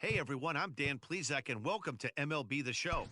Hey everyone, I'm Dan Plezak and welcome to MLB The Show.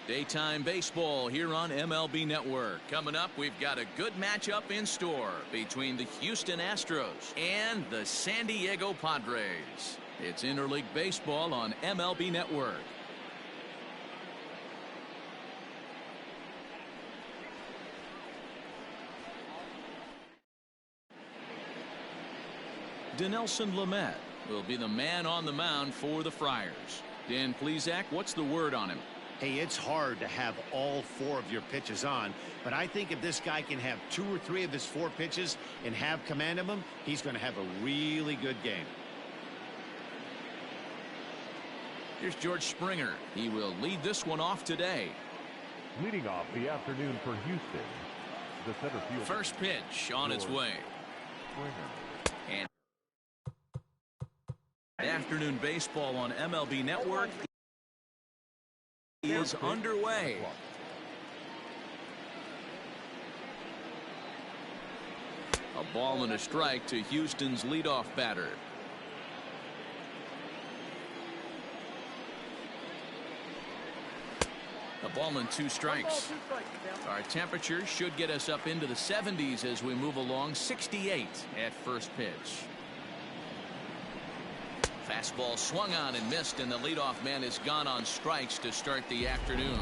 Daytime baseball here on MLB Network. Coming up, we've got a good matchup in store between the Houston Astros and the San Diego Padres. It's interleague baseball on MLB Network. Dinelson Lamet will be the man on the mound for the Friars. Dan Plesac, what's the word on him? Hey, it's hard to have all 4 of your pitches on, but I think if this guy can have 2 or 3 of his 4 pitches and have command of them, he's going to have a really good game. Here's George Springer. He will lead this one off today. Leading off the afternoon for Houston, the center fielder. First pitch on its way. And afternoon baseball on MLB Network is underway. A ball and a strike to Houston's leadoff batter. A ball and 2 strikes. Our temperature should get us up into the 70s as we move along. 68 at first pitch. Fastball swung on and missed, and the leadoff man is gone on strikes to start the afternoon.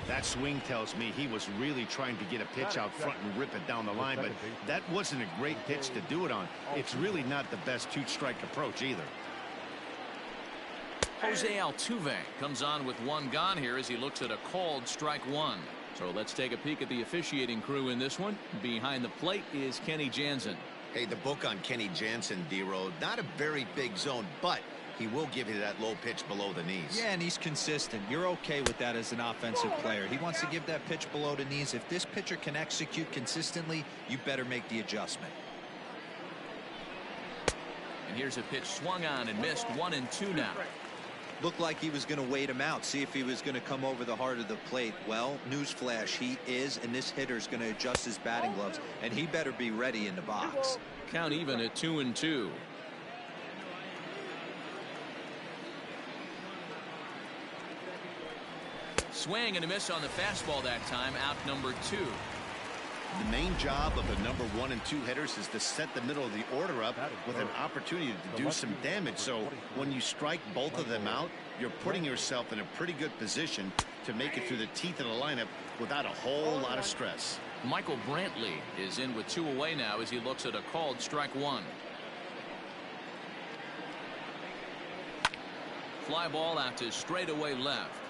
That swing tells me he was really trying to get a pitch out front and rip it down the line, but that wasn't a great pitch to do it on. It's really not the best 2-strike approach either. Jose Altuve comes on with 1 gone here as he looks at a called strike 1. So let's take a peek at the officiating crew in this one. Behind the plate is Kenny Jansen. Hey, the book on Kenny Jansen, D-Road, not a very big zone, but he will give you that low pitch below the knees. Yeah, and he's consistent. You're okay with that as an offensive player. He wants to give that pitch below the knees. If this pitcher can execute consistently, you better make the adjustment. And here's a pitch swung on and missed. 1-2 now. Looked like he was going to wait him out, see if he was going to come over the heart of the plate. Well, newsflash, he is, and this hitter's going to adjust his batting gloves, and he better be ready in the box. Count even at 2-2. Swing and a miss on the fastball that time. Out number 2. The main job of the number 1 and 2 hitters is to set the middle of the order up with an opportunity to do some damage. So when you strike both of them out, you're putting yourself in a pretty good position to make it through the teeth of the lineup without a whole lot of stress. Michael Brantley is in with 2 away now as he looks at a called strike 1. Fly ball out to straightaway left.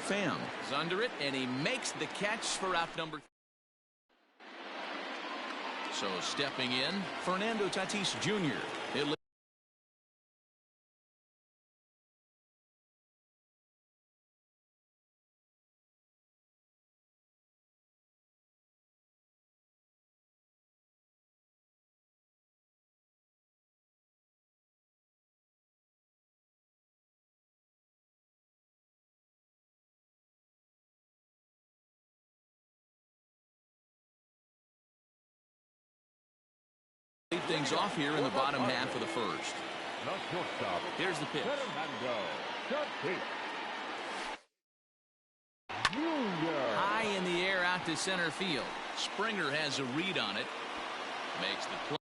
Pham is under it, and he makes the catch for out number 3. So stepping in, Fernando Tatis Jr. Lead things off here in the bottom half of the first. Here's the pitch. High in the air out to center field. Springer has a read on it. Makes the play.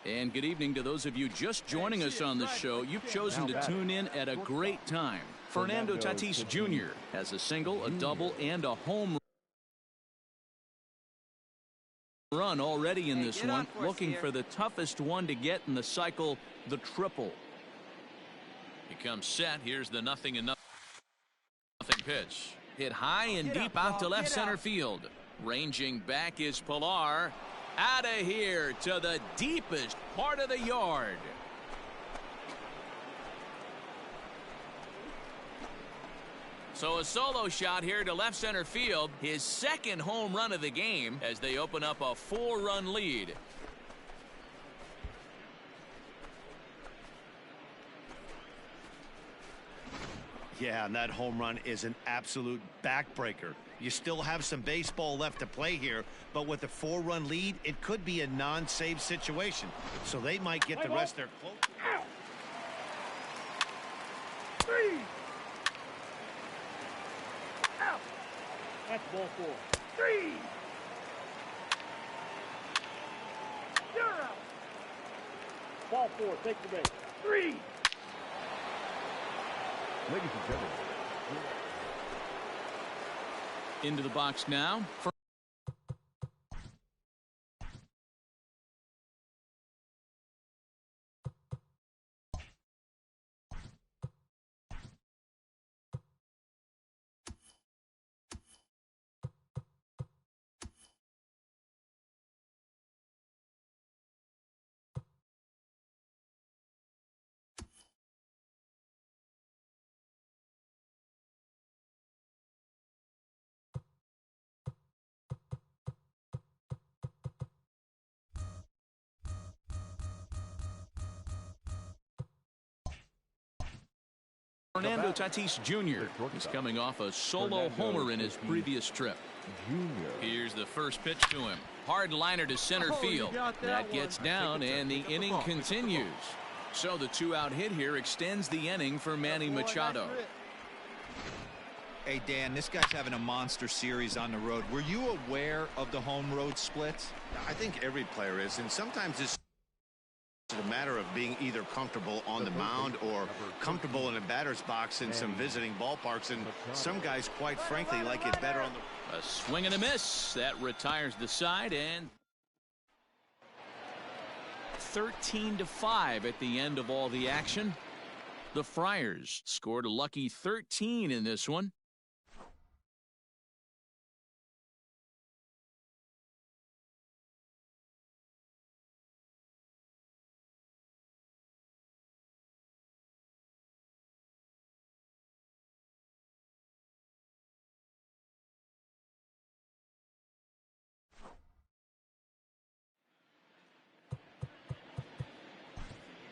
And good evening to those of you just joining us on the show. You've chosen to tune in at a great time. Fernando Tatis Jr. has a single, a double, and a home run already in this one, looking for the toughest one to get in the cycle, the triple. He comes set. Here's the 0-0 pitch. Hit high and deep out to left center field. Ranging back is Pilar. Out of here to the deepest part of the yard. So a solo shot here to left center field. His second home run of the game as they open up a 4-run lead. Yeah, and that home run is an absolute backbreaker. You still have some baseball left to play here, but with a 4-run lead, it could be a non-save situation. So they might get the rest of their close. Out. 3. Out. That's ball 4. 3. You're out. Ball 4. Take the base. 3. Ladies and gentlemen. Into the box now. Fernando Tatis Jr. is coming off a solo homer in his previous trip. Here's the first pitch to him. Hard liner to center field. That gets down, and the inning continues. So the 2-out hit here extends the inning for Manny Machado. Hey, Dan, this guy's having a monster series on the road. Were you aware of the home road splits? I think every player is, and sometimes it's a matter of being either comfortable on the mound or comfortable in a batter's box in some visiting ballparks, and some guys, quite frankly, like it better on the... A swing and a miss. That retires the side, and 13-5 at the end of all the action. The Friars scored a lucky 13 in this one.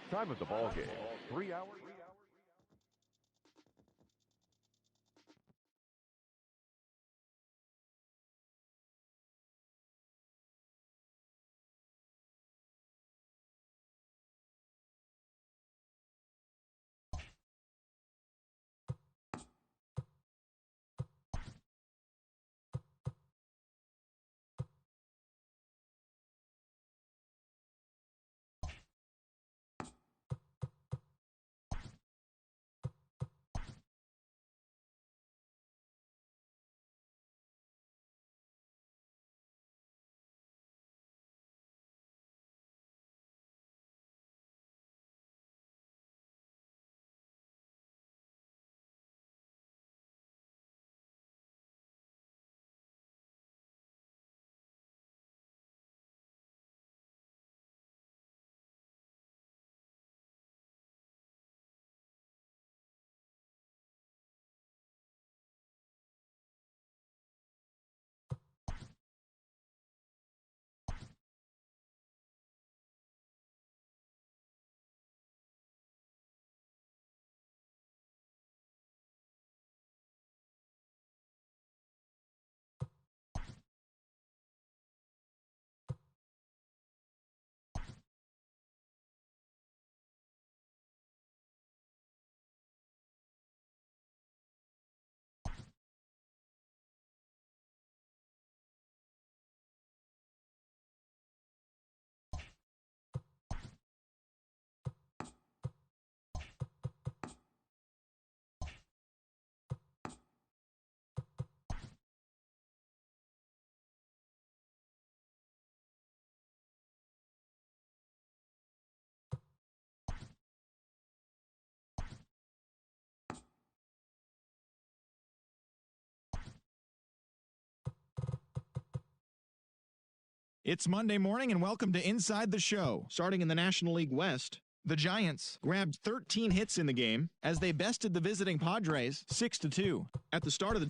Time of the ball game, 3 hours. It's Monday morning and welcome to Inside the Show. Starting in the National League West, the Giants grabbed 13 hits in the game as they bested the visiting Padres 6-2. At the start of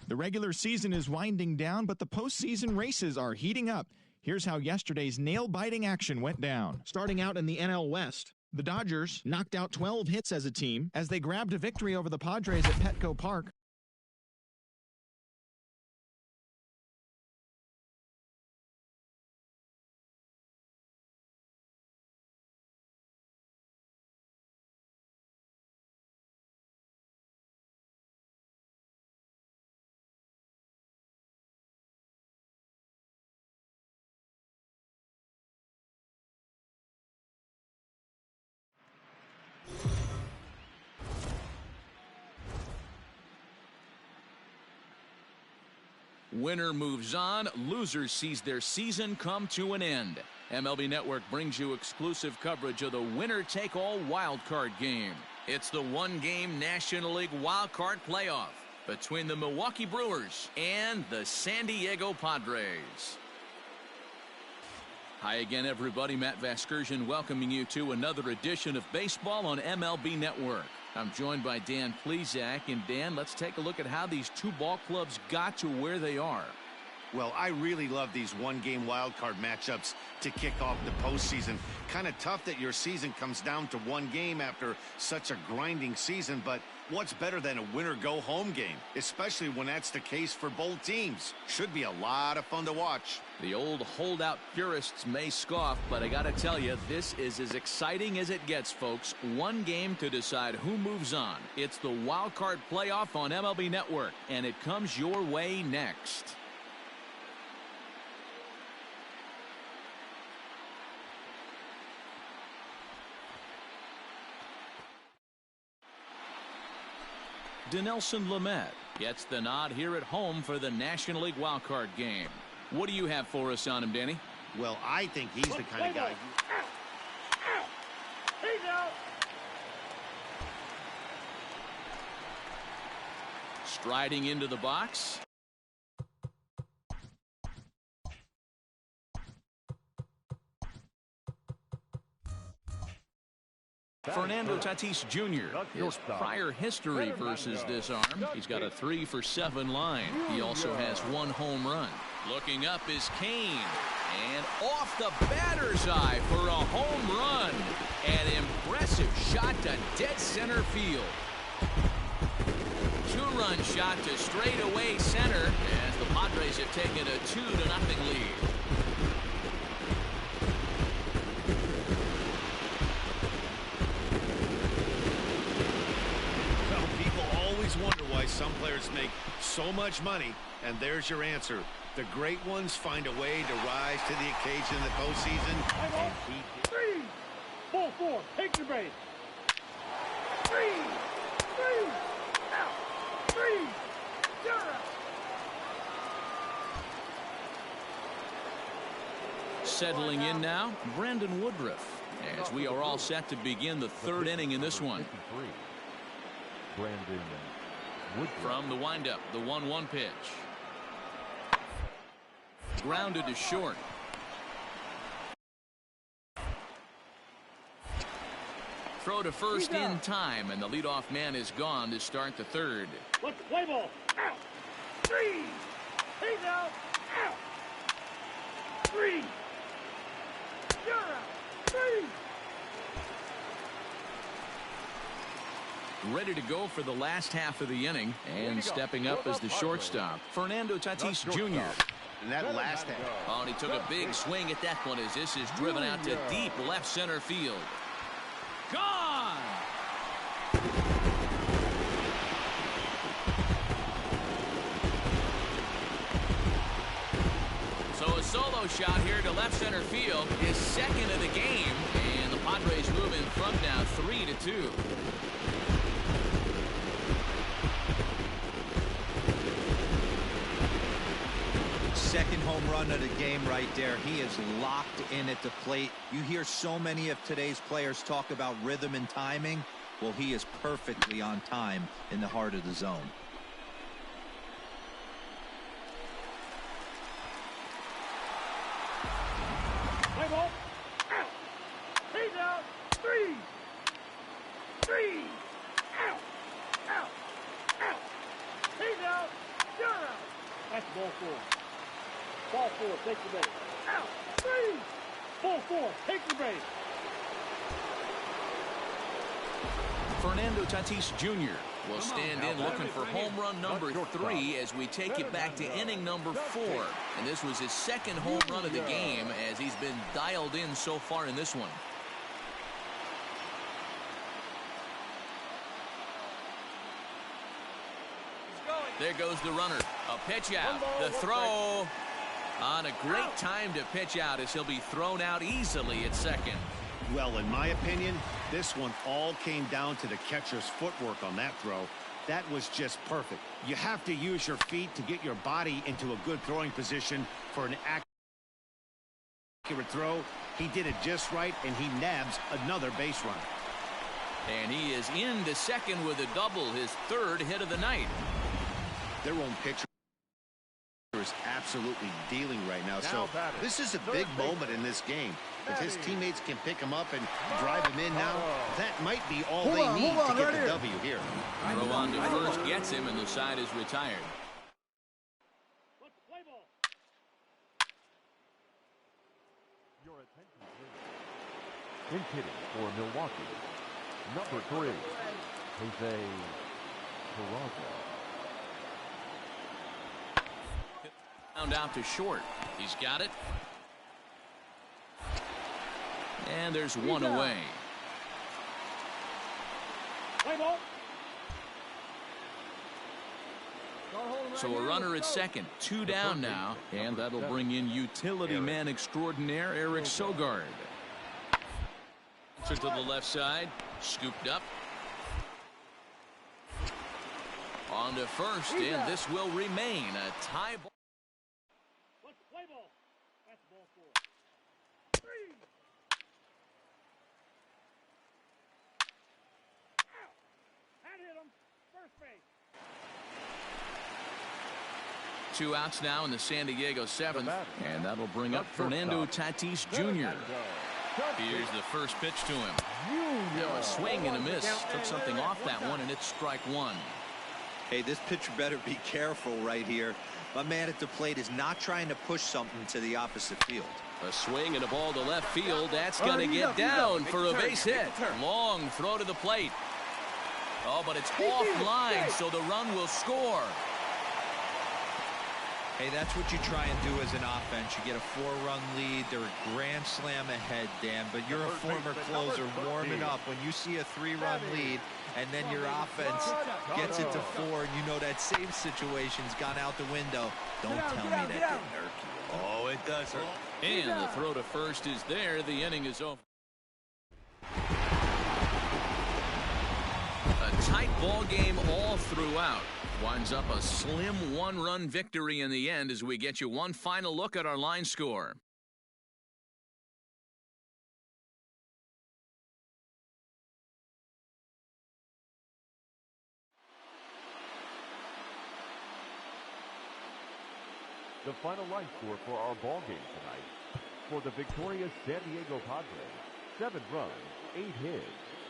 the regular season is winding down, but the postseason races are heating up. Here's how yesterday's nail-biting action went down. Starting out in the NL West, the Dodgers knocked out 12 hits as a team as they grabbed a victory over the Padres at Petco Park. Winner moves on, loser sees their season come to an end. MLB Network brings you exclusive coverage of the winner-take-all wildcard game. It's the one-game National League wildcard playoff between the Milwaukee Brewers and the San Diego Padres. Hi again, everybody. Matt Vasgersian welcoming you to another edition of baseball on MLB Network. I'm joined by Dan Plesac. And Dan, let's take a look at how these two ball clubs got to where they are. Well, I really love these one-game wildcard matchups to kick off the postseason. Kind of tough that your season comes down to one game after such a grinding season, but what's better than a winner-go-home game, especially when that's the case for both teams? Should be a lot of fun to watch. The old holdout purists may scoff, but I gotta tell you, this is as exciting as it gets, folks. One game to decide who moves on. It's the wild card playoff on MLB Network, and it comes your way next. Dinelson Lamet gets the nod here at home for the National League wildcard game. What do you have for us on him, Danny? Well, I think he's the kind of guy. He's out. Striding into the box. Fernando Tatis Jr. His prior history versus this arm, he's got a 3-for-7 line. He also has one home run. Looking up is Kane. And off the batter's eye for a home run. An impressive shot to dead center field. Two-run shot to straightaway center as the Padres have taken a 2-0 lead. Wonder why some players make so much money, and there's your answer. The great ones find a way to rise to the occasion in the postseason. And he did. 3. Ball 4. Take your base. 3. Out. 3. You're out. Settling in now, Brandon Woodruff, as we are all set to begin the third inning in this one. Brandon Woodruff. From the windup, the 1-1 pitch. Grounded to short. Throw to first in time, and the leadoff man is gone to start the third. Let's play ball. Out. 3. He's out. Out. 3. You're out. 3. Ready to go for the last half of the inning, and stepping up as the shortstop, Fernando Tatis Jr. And that last half. Oh, and he took a big swing at that one as this is driven out to deep left center field. Gone! So a solo shot here to left center field, his second of the game, and the Padres move in front now 3-2. Second home run of the game right there. He is locked in at the plate. You hear so many of today's players talk about rhythm and timing. Well, he is perfectly on time in the heart of the zone. Play ball. Out. He's out. 3. Out. Out. Out. He's out. You're out. That's ball 4. Ball 4, take the base. Out. 3. Ball 4, take the base. Fernando Tatis Jr. will stand in looking for home run number 3 as we take it back to inning number 4. And this was his second home run of the game as he's been dialed in so far in this one. There goes the runner. A pitch out. The throw. On a great time to pitch out as he'll be thrown out easily at second. Well, in my opinion, this one all came down to the catcher's footwork on that throw. That was just perfect. You have to use your feet to get your body into a good throwing position for an accurate throw. He did it just right, and he nabs another base runner. And he is into second with a double, his third hit of the night. Their own pitcher is absolutely dealing right now. So this is a big moment in this game. If his teammates can pick him up and drive him in now, that might be all they need to get the W here. Throw on to first gets him, and the side is retired. Let's play ball. Your attention, please. In hitting for Milwaukee, number 3, Jose Peraza. Round out to short. He's got it. And there's one away. Play ball. So a runner at second, 2 down now, and that'll bring in utility man extraordinaire Eric Sogard. To the left side, scooped up. On to first, and this will remain a tie ball. Let's play ball. That's ball 4. 3. Out. That hit him. First base. 2 outs now in the San Diego 7th, and that'll bring up Fernando Tatis Jr. Here's the first pitch to him. Now a swing and a miss. Took something off that one, and it's strike 1. Hey, this pitcher better be careful right here. My man at the plate is not trying to push something to the opposite field. A swing and a ball to left field. That's going to get down for a base hit. Long throw to the plate. Oh, but it's offline, so the run will score. Hey, that's what you try and do as an offense. You get a 4-run lead. They're a grand slam ahead, Dan, but you're a former closer warming up. When you see a 3-run lead and then your offense gets it to 4 and you know that same situation's gone out the window, don't tell me that didn't irk you. Oh, it does hurt. And the throw to first is there. The inning is over. A tight ball game all throughout. Winds up a slim 1-run victory in the end as we get you one final look at our line score. The final line score for our ball game tonight. For the victorious San Diego Padres, 7 runs, 8 hits,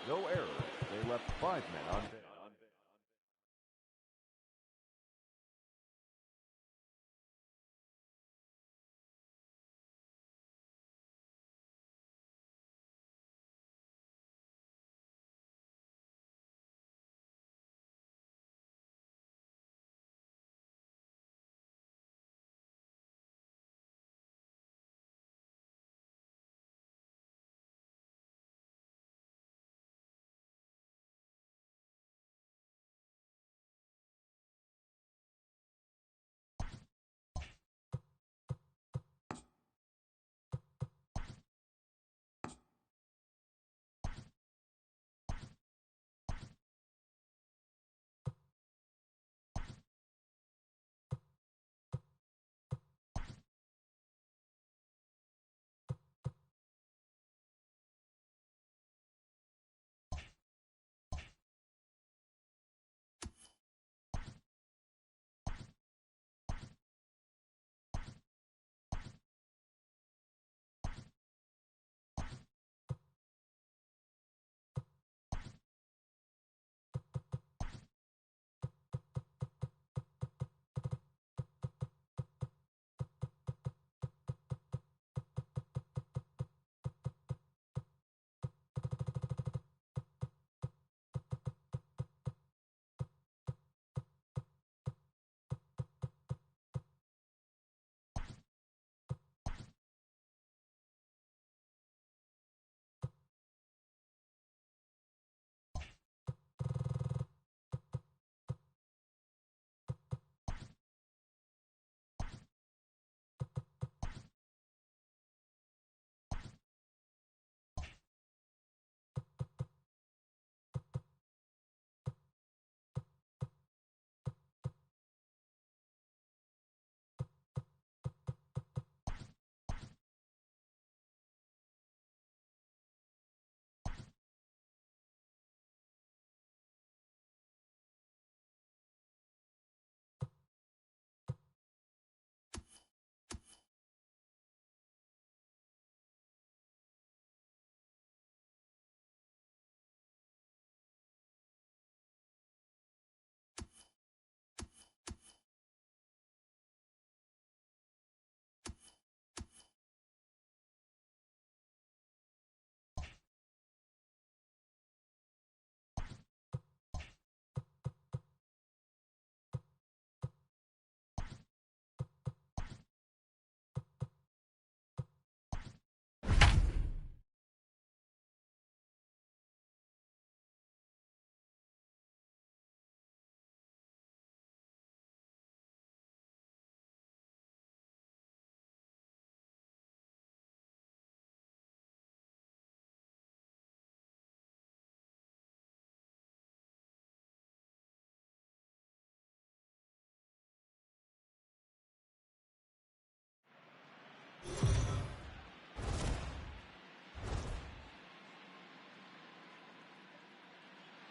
no errors. They left 5 men on base.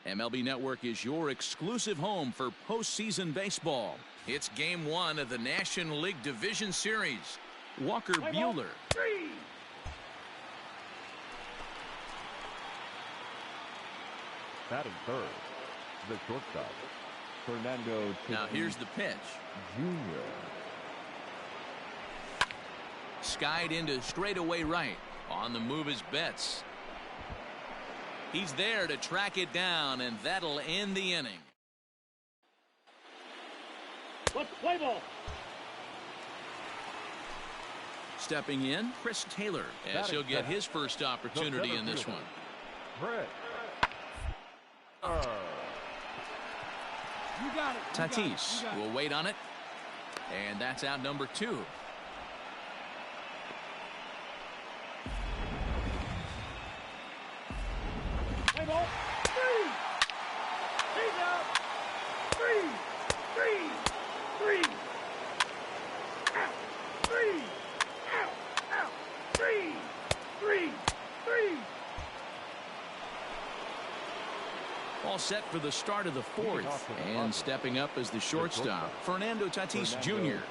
MLB Network is your exclusive home for postseason baseball. It's Game 1 of the National League Division Series. Walker Buehler. Batting third, the shortstop, Fernando. Now here's the pitch. Jr. Skied into straightaway right. On the move is Betts. He's there to track it down, and that'll end the inning. Let's play ball. Stepping in, Chris Taylor, as he'll get his first opportunity in this one. You got it. Tatis will wait on it. And that's out number 2. Hey, ball. 3. He's out. 3. 3. 3. Out. 3. Out. Out. 3. 3. 3. All set for the start of the 4th. And stepping up as the shortstop, Fernando Tatis Jr.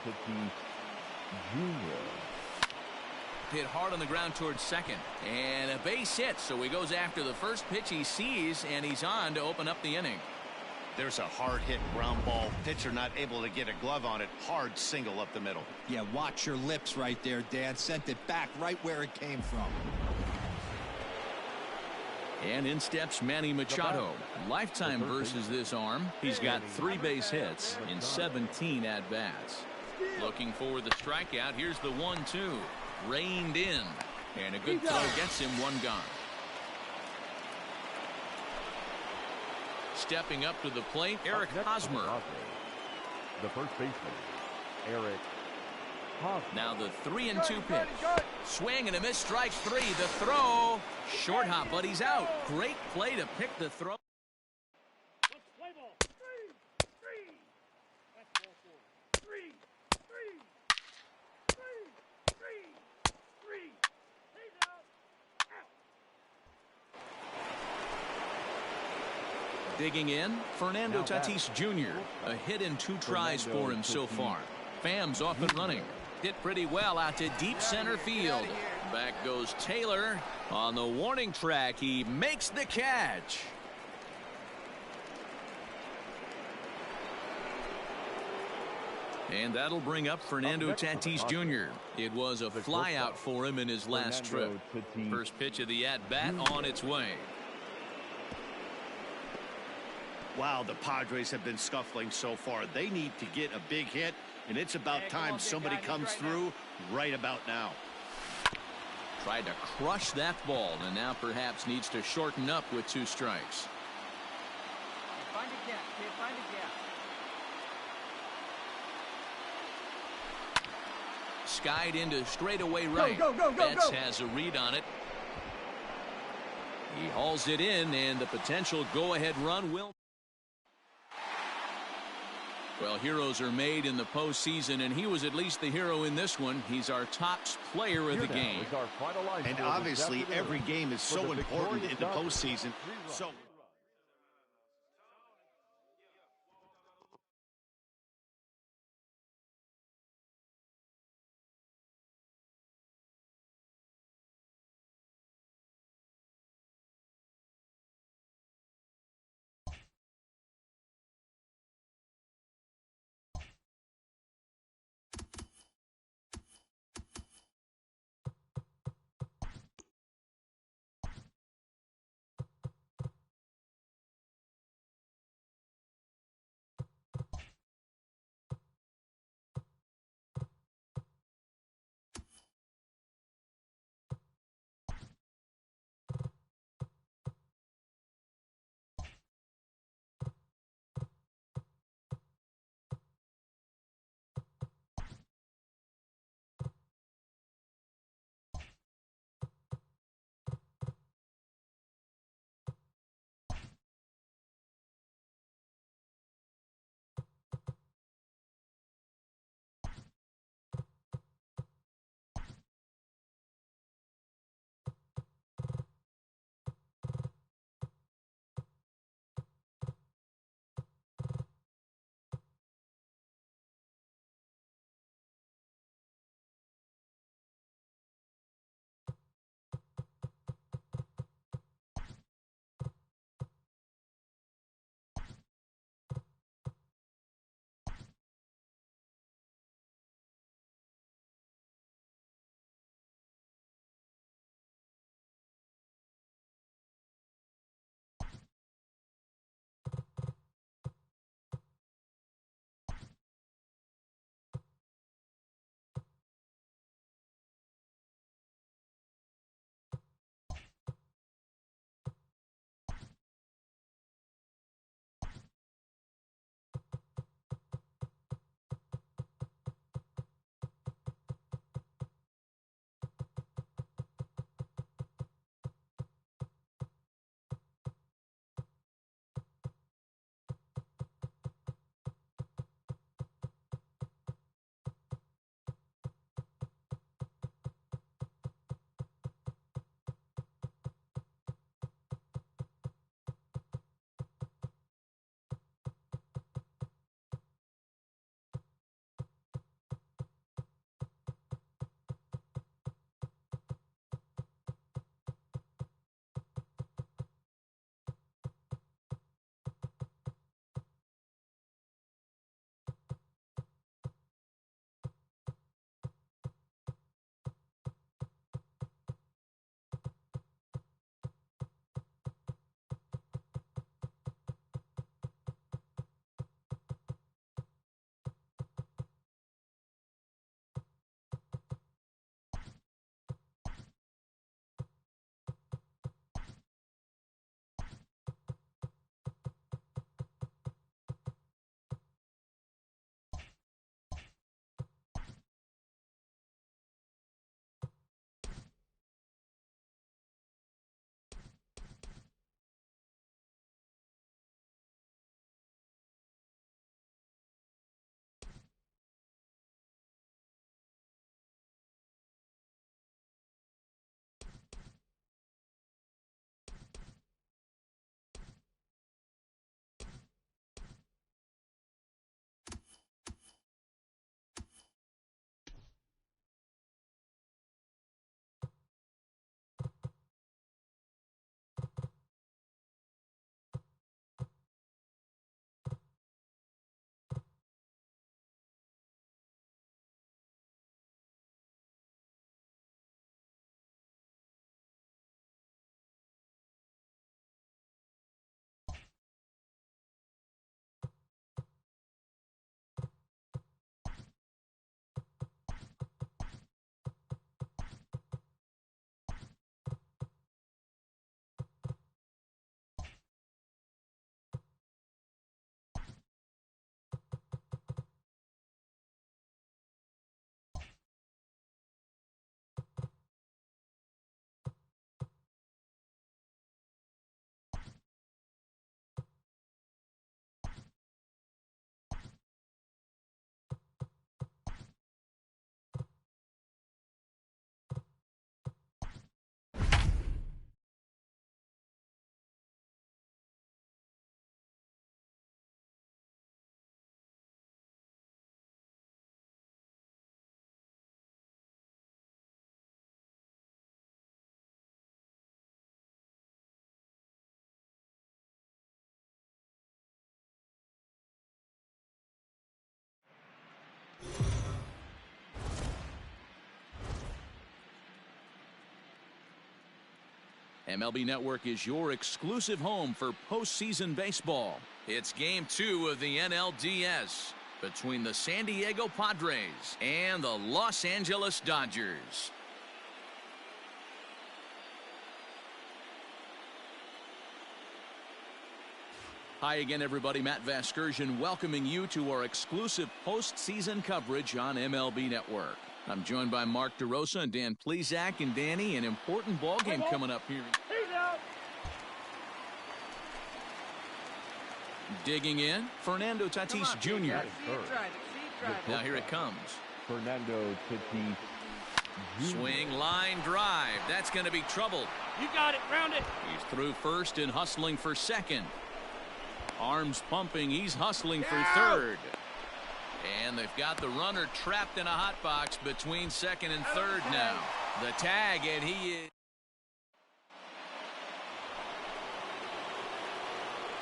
Hit hard on the ground towards second. And a base hit, so he goes after the first pitch he sees, and he's on to open up the inning. There's a hard hit ground ball. Pitcher not able to get a glove on it. Hard single up the middle. Yeah, watch your lips right there, Dan. Sent it back right where it came from. And in steps Manny Machado. Lifetime versus this arm. He's got 3 base hits in 17 at-bats. Looking for the strikeout. Here's the 1-2. Reined in. And a good throw gets him 1 gone. Stepping up to the plate, Eric Hosmer. The first baseman, Eric Hosmer. Now the 3-2 pitch. Swing and a miss, strike 3. The throw. Short hop, but he's out. Great play to pick the throw. Let's play ball. 3. 3. That's ball 4. 3. 3. 3. 3. 3. He's out. Out. Digging in, Fernando Tatis Jr. A hit in 2 tries for him so far. Pham's off and running. Hit pretty well out to deep center field. Back goes Taylor. On the warning track, he makes the catch. And that'll bring up Fernando Tatis Jr. It was a flyout for him in his last trip. First pitch of the at-bat on its way. Wow, the Padres have been scuffling so far. They need to get a big hit, and it's about time somebody comes through right about now. Tried to crush that ball, and now perhaps needs to shorten up with 2 strikes. Find a gap, kid. Find a gap. Skied into straightaway right. Go, go, go, go, Betts go. has a read on it. He hauls it in, and the potential go-ahead run will. Well, heroes are made in the postseason, and he was at least the hero in this one. He's our top player of the game. And obviously, every game is so important in the postseason. So. MLB Network is your exclusive home for postseason baseball. It's Game 2 of the NLDS between the San Diego Padres and the Los Angeles Dodgers. Hi again, everybody. Matt Vasgersian welcoming you to our exclusive postseason coverage on MLB Network. I'm joined by Mark DeRosa and Dan Plesac. And Danny, an important ball game coming up here. Digging in, Fernando Tatis Jr. Now here it comes. Fernando Tatis Jr. Swing, line, drive. That's going to be trouble. You got it. Round it. He's through first and hustling for second. Arms pumping. He's hustling for third. And they've got the runner trapped in a hot box between second and third now. The tag, and he is.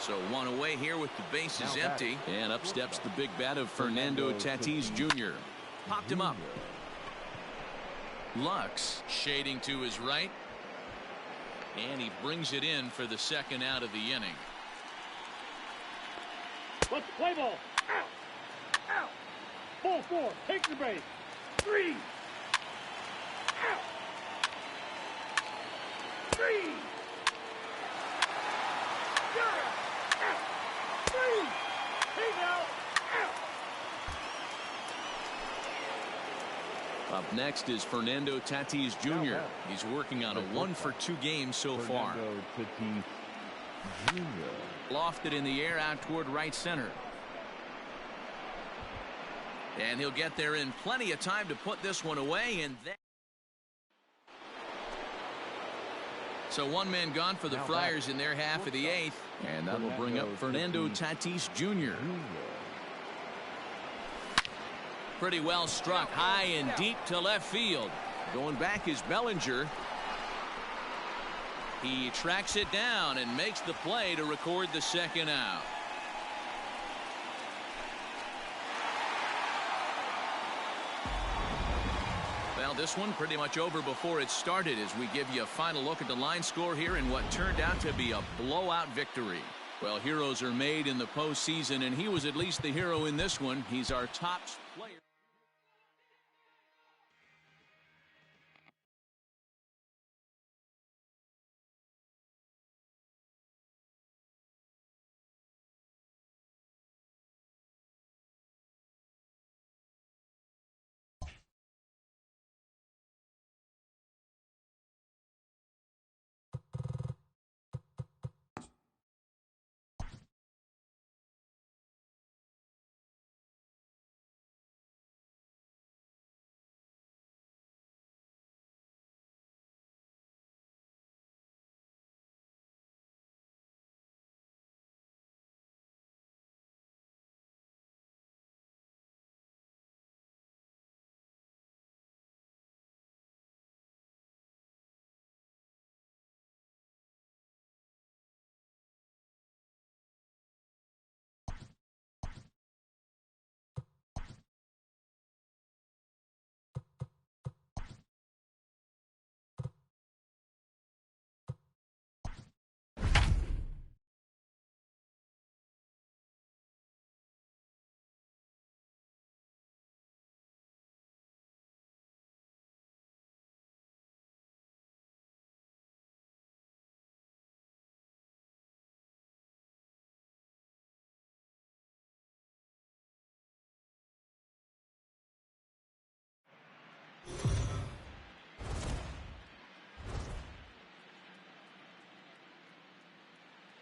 So one away here with the bases empty. And up steps the big bat of Fernando Tatis Jr. Popped him up. Lux shading to his right. And he brings it in for the second out of the inning. Let's play ball. Out. Out. Ball 4. Take your base. 3. Out. 3. You're out. Out. 3. He's out. Out. Up next is Fernando Tatis Jr. He's working on a 1-for-2 game so far. Fernando Tatis Jr. Lofted in the air out toward right center. And he'll get there in plenty of time to put this one away. And then so one man gone for the Friars in their half of the 8th. And that will bring up Fernando Tatis Jr. Pretty well struck high and deep to left field. Going back is Bellinger. He tracks it down and makes the play to record the second out. Well, this one pretty much over before it started as we give you a final look at the line score here in what turned out to be a blowout victory. Well, heroes are made in the postseason, and he was at least the hero in this one. He's our top player.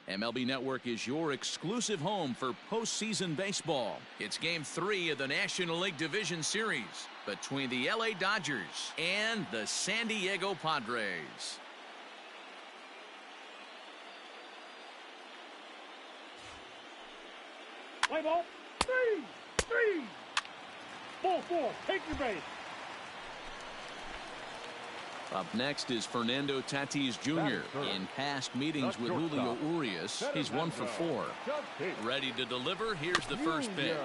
MLB Network is your exclusive home for postseason baseball. It's Game 3 of the National League Division Series between the LA Dodgers and the San Diego Padres. Play ball. 3. Ball 4. Take your base. Up next is Fernando Tatis Jr. In past meetings with Julio Urias, he's 1 for 4. Ready to deliver. Here's the first pitch.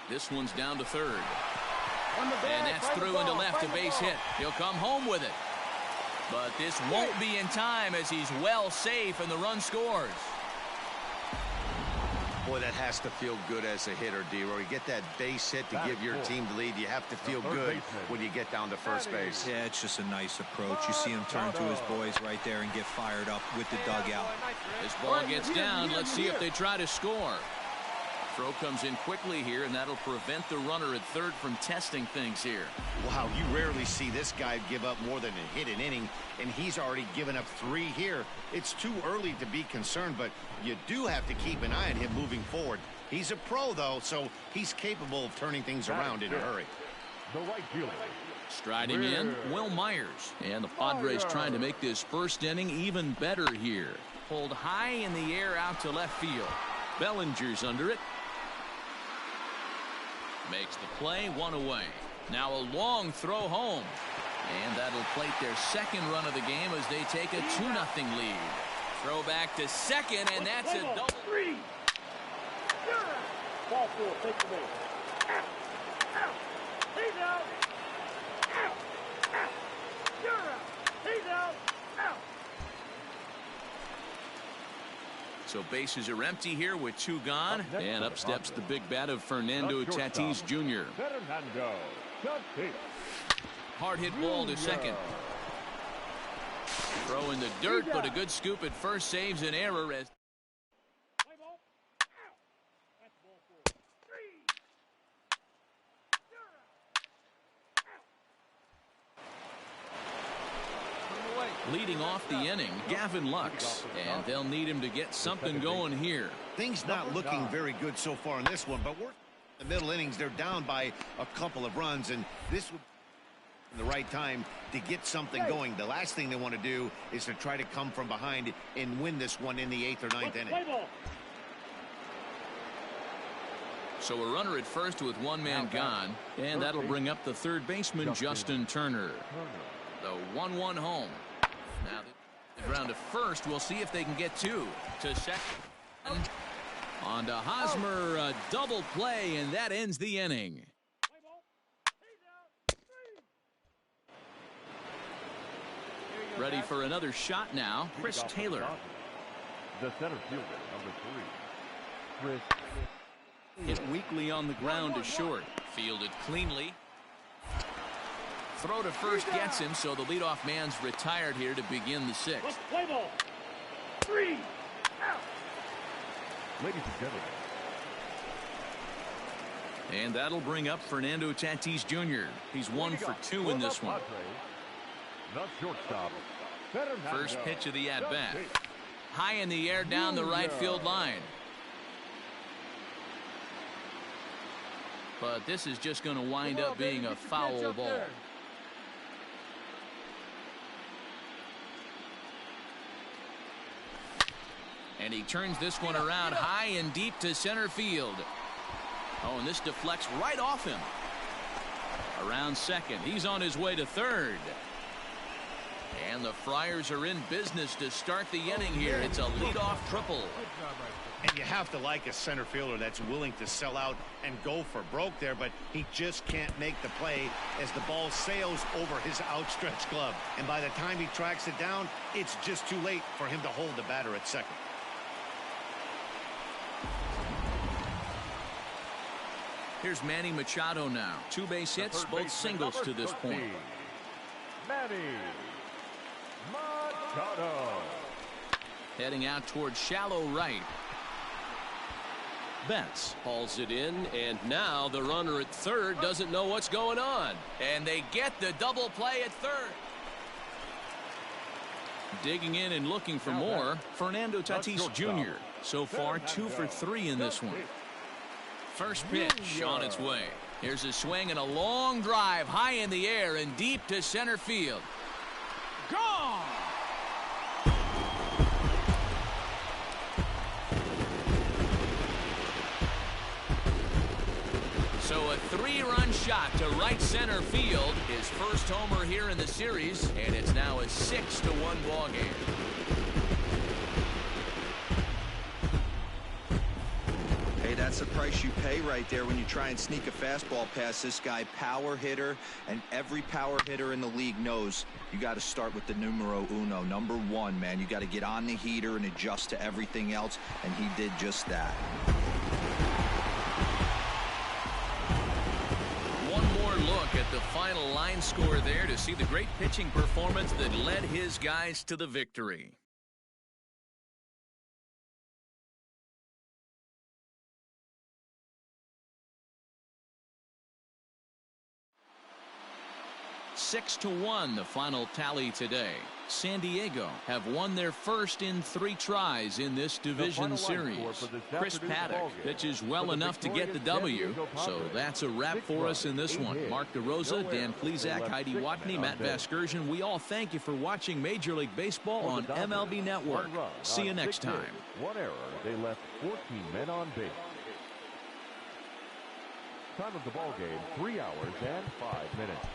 This one's down to third. And that's through into left, a base hit. He'll come home with it. But this won't be in time as he's well safe and the run scores. Boy, that has to feel good as a hitter, D-Roy. You get that base hit to give your team the lead. You have to feel good when you get down to first base. Yeah, it's just a nice approach. You see him turn to his boys right there and get fired up with the dugout. This ball gets down. Let's see if they try to score. Throw comes in quickly here, and that'll prevent the runner at third from testing things here. Wow, you rarely see this guy give up more than a hit an inning, and he's already given up 3 here. It's too early to be concerned, but you do have to keep an eye on him moving forward. He's a pro, though, so he's capable of turning things around in a hurry. The right fielder. Striding in, Will Myers. And the Padres trying to make this first inning even better here. Pulled high in the air out to left field. Bellinger's under it. Makes the play, 1 away. Now a long throw home. And that'll plate their second run of the game as they take a 2-0 lead. Throw back to second, and that's a double. 3. Ball 4, take the base. Out. Out. He's out. Out. Out. You're out. He's out. Out. So bases are empty here with 2 gone. And up steps the big bat of Fernando Tatis Jr. Fernando Tatis. Hard hit ball to second. Throw in the dirt, but a good scoop at first saves an error as Play ball. Out. That's ball 4. 3. You're out. leading off the inning, Gavin Lux. And they'll need him to get something going here. Things not looking very good so far in this one, but we're in the middle innings. They're down by a couple of runs, and this would be the right time to get something going. The last thing they want to do is to try to come from behind and win this one in the 8th or 9th inning. So a runner at first with 1 man gone, and that'll bring up the third baseman, Justin Turner. The 1-1 home. Now the ground to first. We'll see if they can get 2 to second. On to Hosmer, a double play, and that ends the inning. Ready for another shot now, Chris Taylor. The center fielder, number 3, Chris. Hit weakly on the ground to short. Fielded cleanly. Throw to first gets him, so the leadoff man's retired here to begin the 6th. Play ball. 3 out. Ladies and gentlemen. And that'll bring up Fernando Tatis Jr. He's 1 for 2 in this one. Not shortstop. First pitch of the at-bat. High in the air down the right field line. But this is just going to wind up being a foul ball. And he turns this one around high and deep to center field. Oh, and this deflects right off him. Around second. He's on his way to third. And the Friars are in business to start the inning here. It's a leadoff triple. And you have to like a center fielder that's willing to sell out and go for broke there, but he just can't make the play as the ball sails over his outstretched glove. And by the time he tracks it down, it's just too late for him to hold the batter at second. Here's Manny Machado now. 2 base hits, both singles to this point. Manny Machado. Heading out towards shallow right. Betts hauls it in, and now the runner at third doesn't know what's going on. And they get the double play at third. Digging in and looking for more, Fernando Tatis Jr. So far 2 for 3 in this one. First pitch on its way. Here's a swing and a long drive high in the air and deep to center field. Gone! So a 3-run shot to right center field. His first homer here in the series, and it's now a 6-1 ball game. Hey, Hey, that's the price you pay right there when you try and sneak a fastball past this guy. Power hitter, and every power hitter in the league knows you got to start with the numero uno, number one, man. You got to get on the heater and adjust to everything else, and he did just that. One more look at the final line score there to see the great pitching performance that led his guys to the victory. Six to 1, the final tally today. San Diego have won their first in 3 tries in this division series. Chris Paddock pitches well enough to get the W, so that's a wrap for us in this one. Mark DeRosa, Dan Plesac, Heidi Watney, Matt Vasgersian, we all thank you for watching Major League Baseball on MLB Network. See you next time. One error, they left 14 men on base. Time of the ball game, 3 hours and 5 minutes.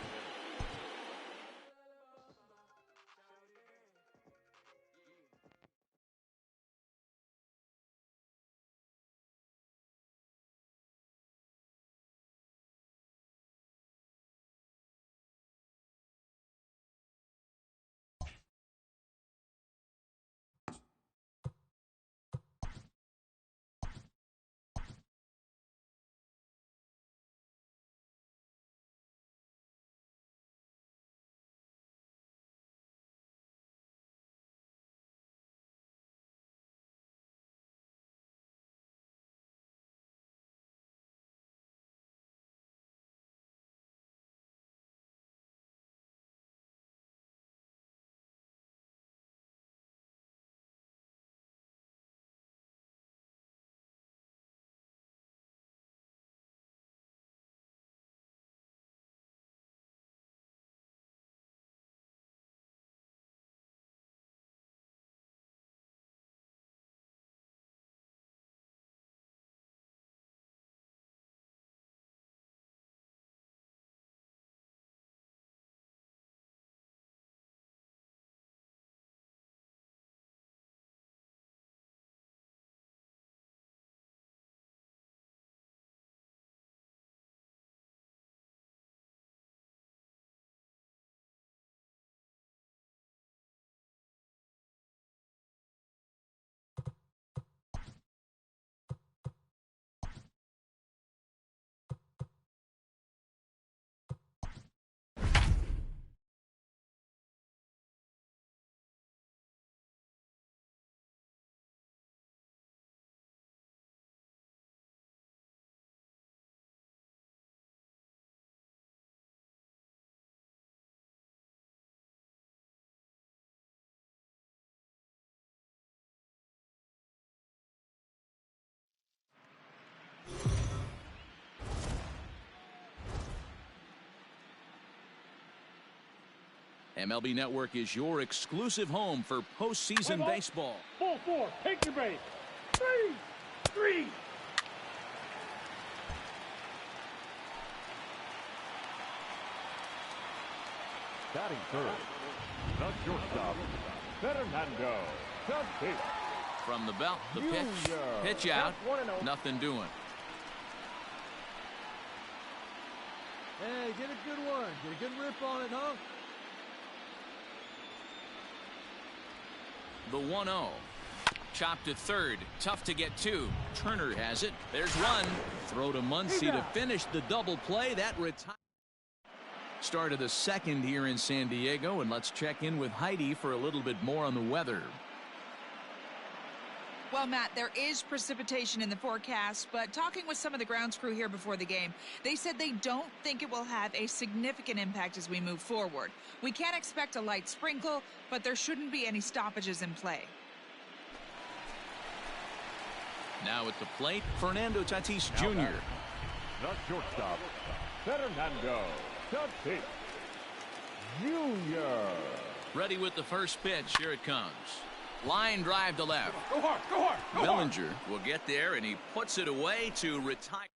MLB Network is your exclusive home for postseason baseball. Ball 4, take your base. 3. Batting third, the shortstop, Fernando Tatis. From the belt, the pitch. Pitch out. Nothing doing. Hey, get a good one. Get a good rip on it, huh? The 1-0. Chopped to third. Tough to get to. Turner has it. There's one. Throw to Muncy to finish the double play. That retires. Start of the second here in San Diego, and let's check in with Heidi for a little bit more on the weather. Well, Matt, there is precipitation in the forecast, but talking with some of the grounds crew here before the game, they said they don't think it will have a significant impact as we move forward. We can expect a light sprinkle, but there shouldn't be any stoppages in play. Now at the plate, Fernando Tatis Jr. The shortstop, Fernando Tatis Jr. Ready with the first pitch. Here it comes. Line drive to left. Go hard, go hard, go Bellinger will get there, and he puts it away to retire.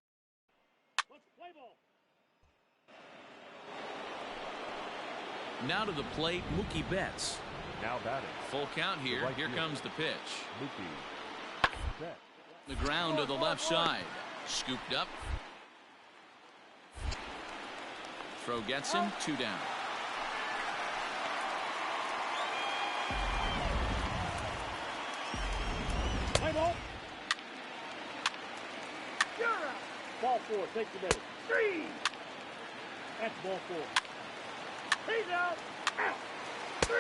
Let's play ball. Now to the plate, Mookie Betts. Now batting. Full count here. Here comes the pitch. Mookie. Set. The ground to the left side. Scooped up. Throw gets him. 2 down. Play ball. You're out. Ball 4. Take the base. 3. That's ball 4. He's out. Out. 3.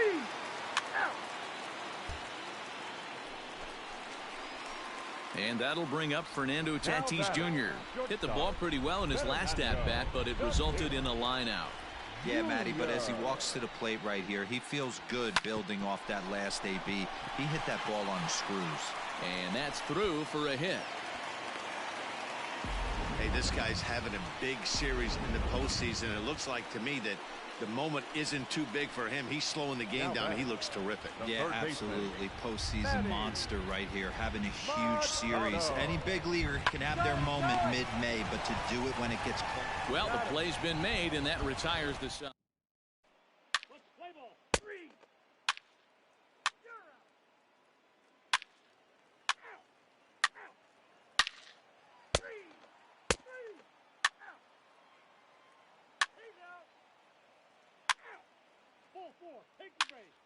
Out. And that'll bring up Fernando Tatis Jr. Hit the ball pretty well in his last at-bat, but it resulted in a line out. Yeah, Matty, but as he walks to the plate right here, he feels good building off that last AB. He hit that ball on the screws. And that's through for a hit. Hey, this guy's having a big series in the postseason. It looks like to me that the moment isn't too big for him. He's slowing the game down. He looks terrific. Yeah, absolutely. Postseason monster right here, having a huge series. Any big leaguer can have their moment mid-May, but to do it when it gets cold. Well, the play's been made, and that retires the side. Let's play ball. 3. You're out. Out. Out. 3. 3. Out. He's out. Out. Ball 4. Take the base.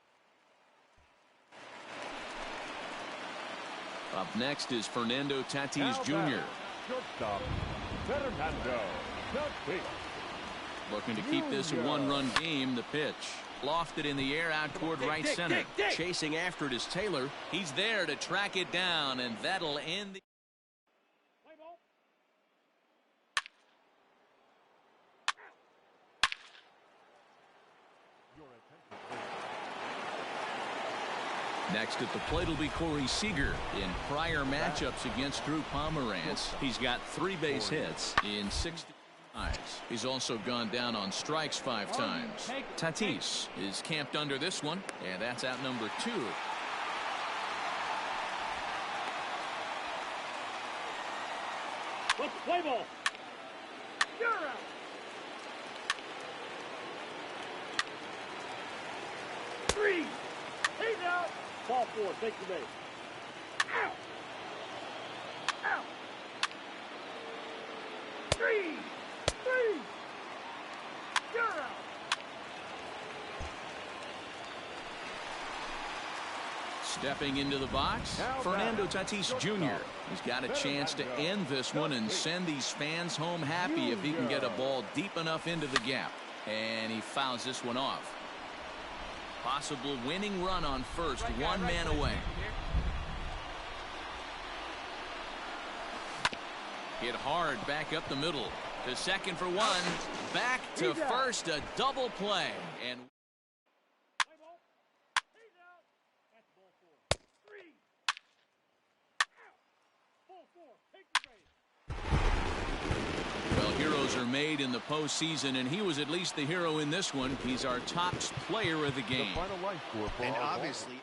Up next is Fernando Tatis Jr. Shortstop, Fernando Tatis. Looking to keep this a 1-run game. The pitch. Lofted in the air out toward right center. Chasing after it is Taylor. He's there to track it down, and that'll end the... Play ball. Next at the plate will be Corey Seager. In prior matchups against Drew Pomeranz, he's got 3 base hits in 60 times. He's also gone down on strikes 5 times. Tatis is camped under this one, and that's out number 2. Let's play ball. You're out. Three. He's out. Ball 4. Take the base. Out. Out. 3. 3. You're out. Stepping into the box, Fernando Tatis Jr. He's got a chance to end this one and send these fans home happy if he can get a ball deep enough into the gap. And he fouls this one off. Possible winning run on first, 1 man away. Hit hard back up the middle. To second for 1. Back to first, a double play. And well, heroes are made in the postseason, and he was at least the hero in this one. He's our top player of the game. The final line score for And our obviously...